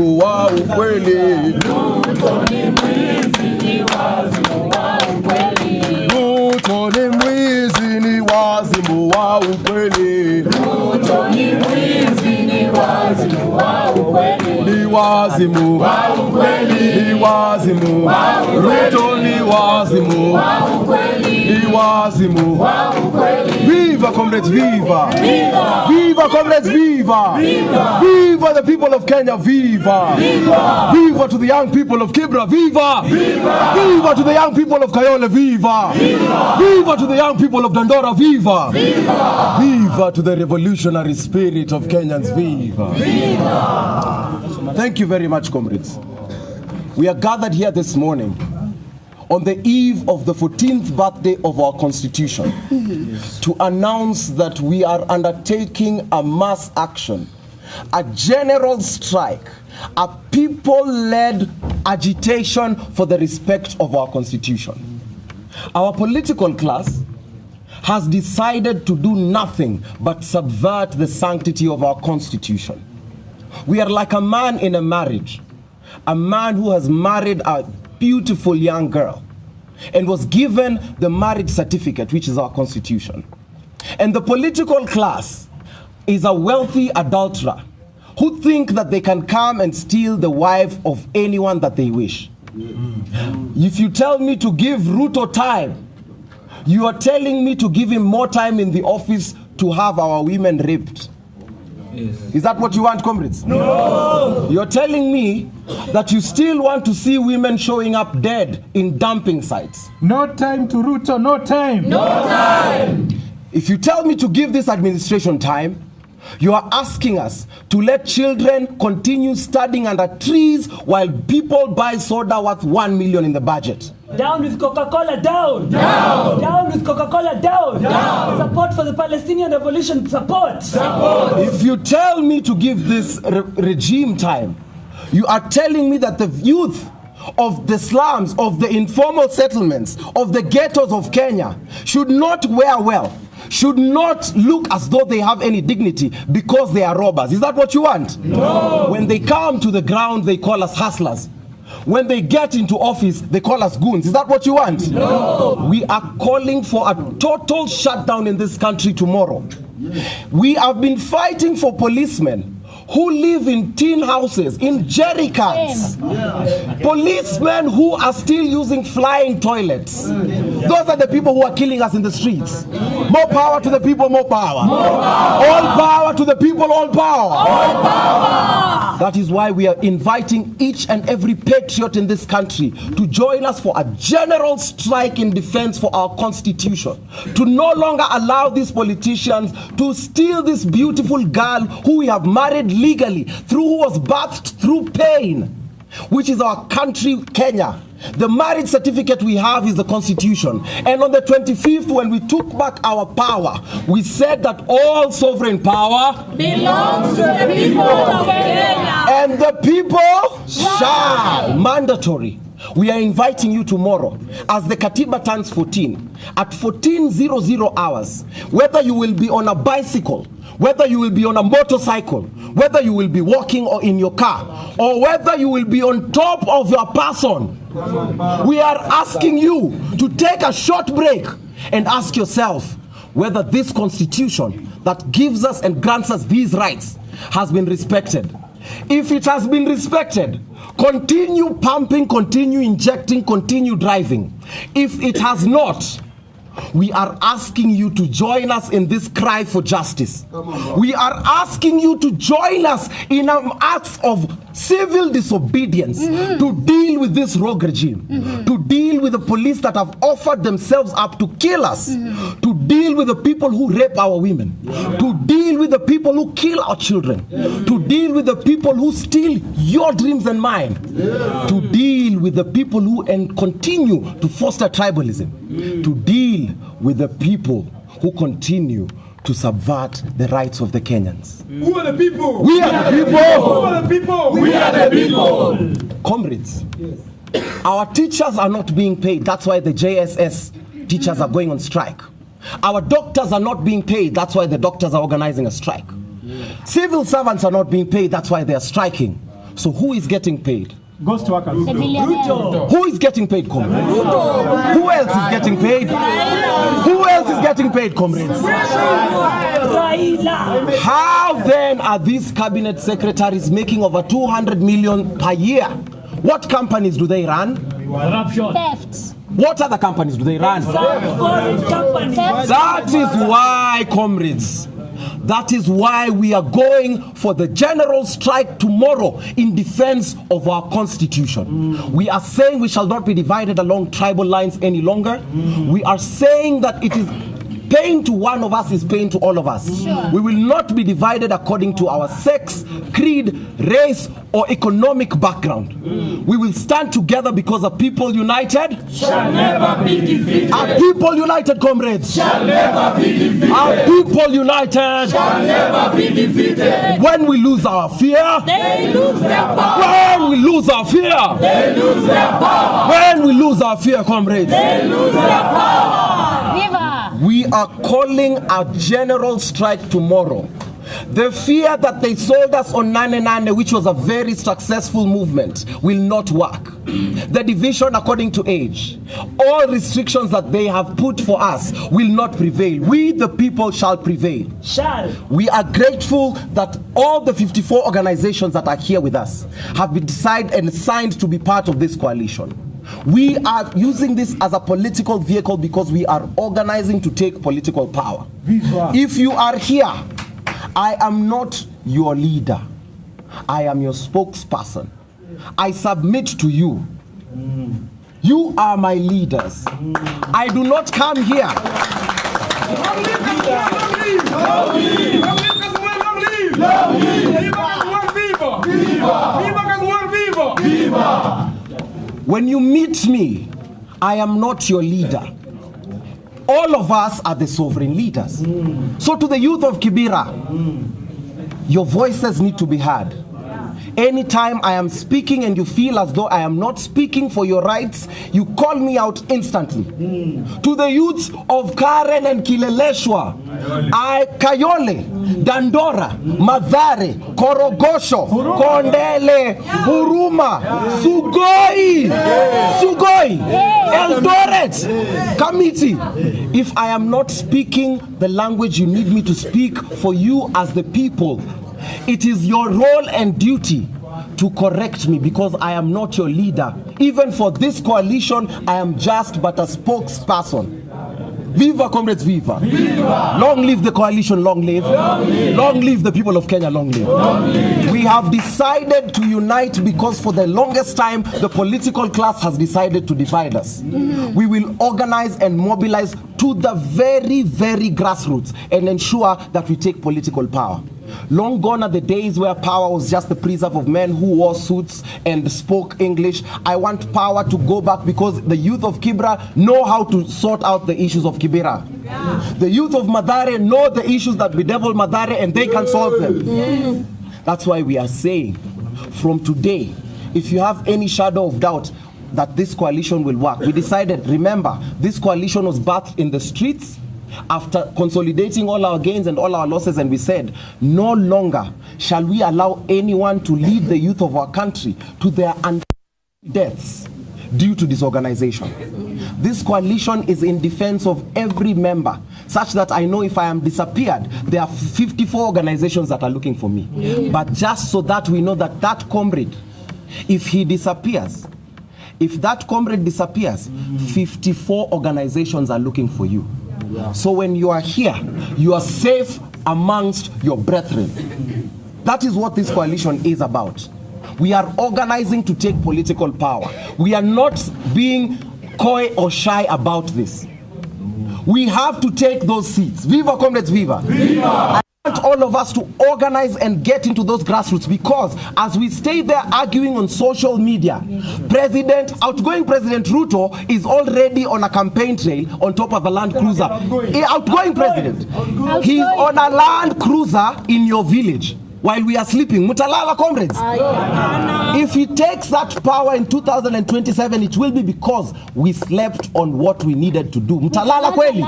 wazimu wa ukweli. Ruto ni mwizi, ni wazimu wa ukweli. Ruto ni mwizi, ni wazimu wa ukweli. Ruto ni mwizi, ni wazimu wa ukweli. Ni wazimu wa ukweli. Ni wazimu wa ukweli. Ruto ni wazimu wa ukweli. Ni wazimu wa ukweli. Viva comrades, viva! Viva! Viva comrades, viva! Viva! Viva the people of Kenya, viva! Viva! Viva to the young people of Kibra, viva! Viva! Viva to the young people of Kayole, viva! Viva! Viva to the young people of Dandora, viva! Viva! Viva to the revolutionary spirit of Kenyans, viva! Viva! Thank you very much, comrades. We are gathered here this morning on the eve of the 14th birthday of our Constitution to announce that we are undertaking a mass action, a general strike, a people-led agitation for the respect of our Constitution. Our political class has decided to do nothing but subvert the sanctity of our Constitution. We are like a man in a marriage, a man who has married a beautiful young girl and was given the marriage certificate, which is our Constitution. And the political class is a wealthy adulterer who think that they can come and steal the wife of anyone that they wish. If you tell me to give Ruto time, you are telling me to give him more time in the office to have our women raped. Yes. Is that what you want, comrades? No! You're telling me that you still want to see women showing up dead in dumping sites. No time to Ruto, no time. No time! If you tell me to give this administration time, you are asking us to let children continue studying under trees while people buy soda worth 1 million in the budget. Down with Coca-Cola, down! Down! Down with Coca-Cola, down! Down! Support for the Palestinian revolution, support! Support! If you tell me to give this regime time, you are telling me that the youth of the slums, of the informal settlements, of the ghettos of Kenya should not wear well, should not look as though they have any dignity because they are robbers. Is that what you want? No! When they come to the ground, they call us hustlers. When they get into office, they call us goons. Is that what you want? No! We are calling for a total shutdown in this country tomorrow. We have been fighting for policemen who live in tin houses, in jerry cans. Policemen who are still using flying toilets. Those are the people who are killing us in the streets. More power to the people, more power. More power. All power to the people, all power. All power. That is why we are inviting each and every patriot in this country to join us for a general strike in defense for our Constitution. To no longer allow these politicians to steal this beautiful girl who we have married legally, who was birthed through pain, which is our country, Kenya. The marriage certificate we have is the Constitution. And on the 25th, when we took back our power, we said that all sovereign power belongs to the people of Kenya. And the people shall. Mandatory. We are inviting you tomorrow as the Katiba turns 14 at 14:00 hours. Whether you will be on a bicycle, whether you will be on a motorcycle, whether you will be walking or in your car, or whether you will be on top of your person, we are asking you to take a short break and ask yourself whether this Constitution that gives us and grants us these rights has been respected. If it has been respected, continue pumping, continue injecting, continue driving. If it has not, we are asking you to join us in this cry for justice. We are asking you to join us in an act of civil disobedience to deal with this rogue regime, to deal with the police that have offered themselves up to kill us, to deal with the people who rape our women, to deal with the people who kill our children, to deal with the people who steal your dreams and mine, to deal with the people who continue to foster tribalism, to deal with the people who continue to subvert the rights of the Kenyans. Who are the people? We are the people. Who are the people? We are the people. Comrades, our teachers are not being paid. That's why the JSS teachers are going on strike. Our doctors are not being paid. That's why the doctors are organizing a strike. Civil servants are not being paid. That's why they are striking. So who is getting paid? Ghost workers. The billionaires. Who is getting paid, comrades? Who else is getting paid? Who else is getting paid, comrades? Raila. How then are these cabinet secretaries making over 200 million per year? What companies do they run? Corruption. Theft. What other companies do they run? Some foreign companies. That is why, comrades, that is why we are going for the general strike tomorrow in defense of our constitution. We are saying we shall not be divided along tribal lines any longer. We are saying that it is pain to one of us is pain to all of us. Sure. We will not be divided according to our sex, creed, race, or economic background. We will stand together because a people united Shall never be defeated. are people united, comrades. Shall never be defeated. Are people united. Shall never be defeated. When we lose our fear, They lose their power. when we lose our fear, They lose their power. when we lose our fear, comrades, They lose their power. Viva. we are calling a general strike tomorrow. The fear that they sold us on 9-9, which was a very successful movement, will not work. The division according to age, all restrictions that they have put for us will not prevail. We, the people, shall prevail. Shall. We are grateful that all the 54 organizations that are here with us have been decided and signed to be part of this coalition. We are using this as a political vehicle because we are organizing to take political power. If you are here, I am not your leader. I am your spokesperson. I submit to you. You are my leaders. I do not come here. When you meet me, I am not your leader. All of us are the sovereign leaders. So to the youth of Kibera, your voices need to be heard. Anytime I am speaking and you feel as though I am not speaking for your rights, you call me out instantly. To the youths of Karen and Kileleshwa, Kayole, Dandora, Madhare, Korogosho, Kondele, Huruma, Sugoi, Eldoret, Committee. If I am not speaking the language you need me to speak for you as the people, it is your role and duty to correct me because I am not your leader. Even for this coalition, I am just but a spokesperson. Viva, comrades, viva. Viva. Long live the coalition, long live. Long live the people of Kenya, long live. We have decided to unite because for the longest time, the political class has decided to divide us. We will organize and mobilize to the very, very grassroots and ensure that we take political power. Long gone are the days where power was just the preserve of men who wore suits and spoke English. I want power to go back because the youth of Kibra know how to sort out the issues of Kibera. The youth of Madare know the issues that bedevil Madare and they can solve them. That's why we are saying from today, if you have any shadow of doubt that this coalition will work, we decided, remember, this coalition was birthed in the streets after consolidating all our gains and all our losses, and we said, no longer shall we allow anyone to lead the youth of our country to their deaths due to disorganization. This coalition is in defense of every member, such that I know if I am disappeared, there are 54 organizations that are looking for me. But just so that we know that that comrade, if he disappears, if that comrade disappears, 54 organizations are looking for you. So when you are here, you are safe amongst your brethren. That is what this coalition is about. We are organizing to take political power. We are not being coy or shy about this. We have to take those seats. Viva, comrades, viva. Viva. I want all of us to organize and get into those grassroots, because as we stay there arguing on social media, outgoing President Ruto is already on a campaign trail on top of a Land Cruiser. Outgoing president. He's on a Land Cruiser in your village while we are sleeping. Mutalala, comrades. If he takes that power in 2027, it will be because we slept on what we needed to do. Mutalala kweli.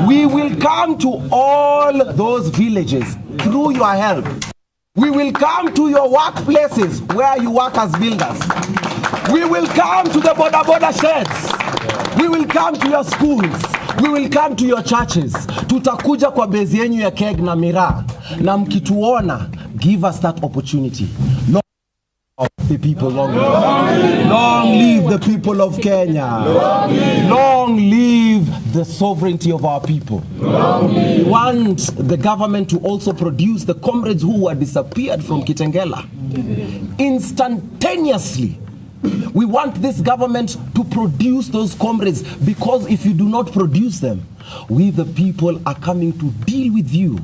We will come to all those villages through your help. We will come to your workplaces where you work as builders. We will come to the border sheds. We will come to your schools. We will come to your churches. Tutakuja kwa bezi yenyu ya keg na miraa. Na mkituona, give us that opportunity. Long the people, long live. Long live the people of Kenya. Long live the sovereignty of our people. We want the government to also produce the comrades who were disappeared from Kitengela instantaneously. We want this government to produce those comrades, because if you do not produce them, we the people are coming to deal with you.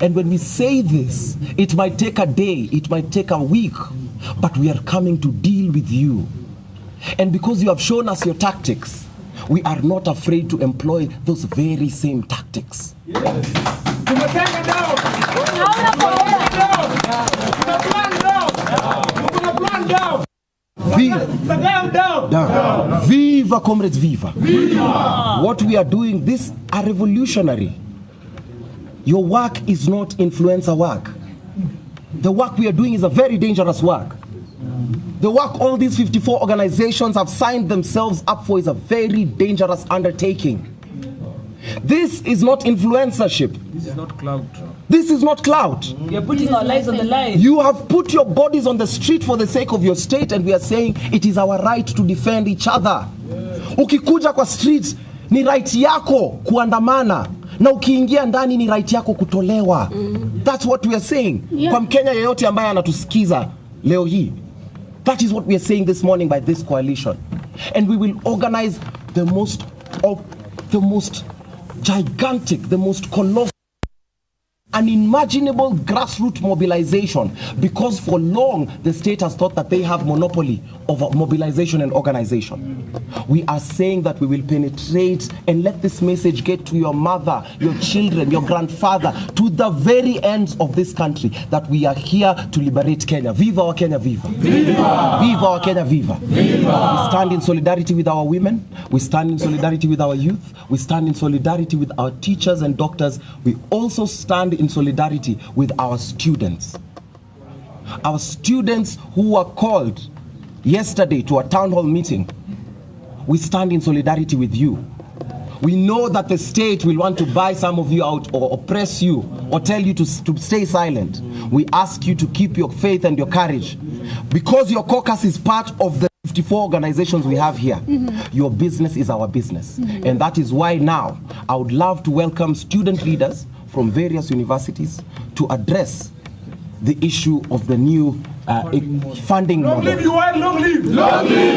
And when we say this, it might take a day, it might take a week, but we are coming to deal with you. And because you have shown us your tactics, we are not afraid to employ those very same tactics. Viva, comrades, viva. What we are doing, this are revolutionary. Your work is not influencer work. The work we are doing is a very dangerous work. The work all these 54 organizations have signed themselves up for is a very dangerous undertaking. This is not influencership. This is not clout. This is not clout. We are putting our lives on the line. You have put your bodies on the street for the sake of your state, and we are saying it is our right to defend each other. Ukikuja kwa street, ni right yako kuandamana. Na ukiingia ndani ni right yako kutolewa. That's what we are saying. Kwa Mkenya yeyote ambaye anatusikiza leo hii. That is what we are saying this morning by this coalition. And we will organize the most gigantic, the most colossal, unimaginable grassroots mobilization, because for long the state has thought that they have monopoly over mobilization and organization. We are saying that we will penetrate and let this message get to your mother, your children, your grandfather, to the very ends of this country, that we are here to liberate Kenya. Viva our Kenya, viva. Viva! Viva our Kenya, viva. Viva! We stand in solidarity with our women. We stand in solidarity with our youth. We stand in solidarity with our teachers and doctors. We also stand in solidarity with our students. Our students who were called yesterday to a town hall meeting, we stand in solidarity with you. We know that the state will want to buy some of you out or oppress you or tell you to stay silent. We ask you to keep your faith and your courage. Because your caucus is part of the 54 organizations we have here, your business is our business. And that is why now I would love to welcome student leaders from various universities to address the issue of the new funding model. Long live! Long live!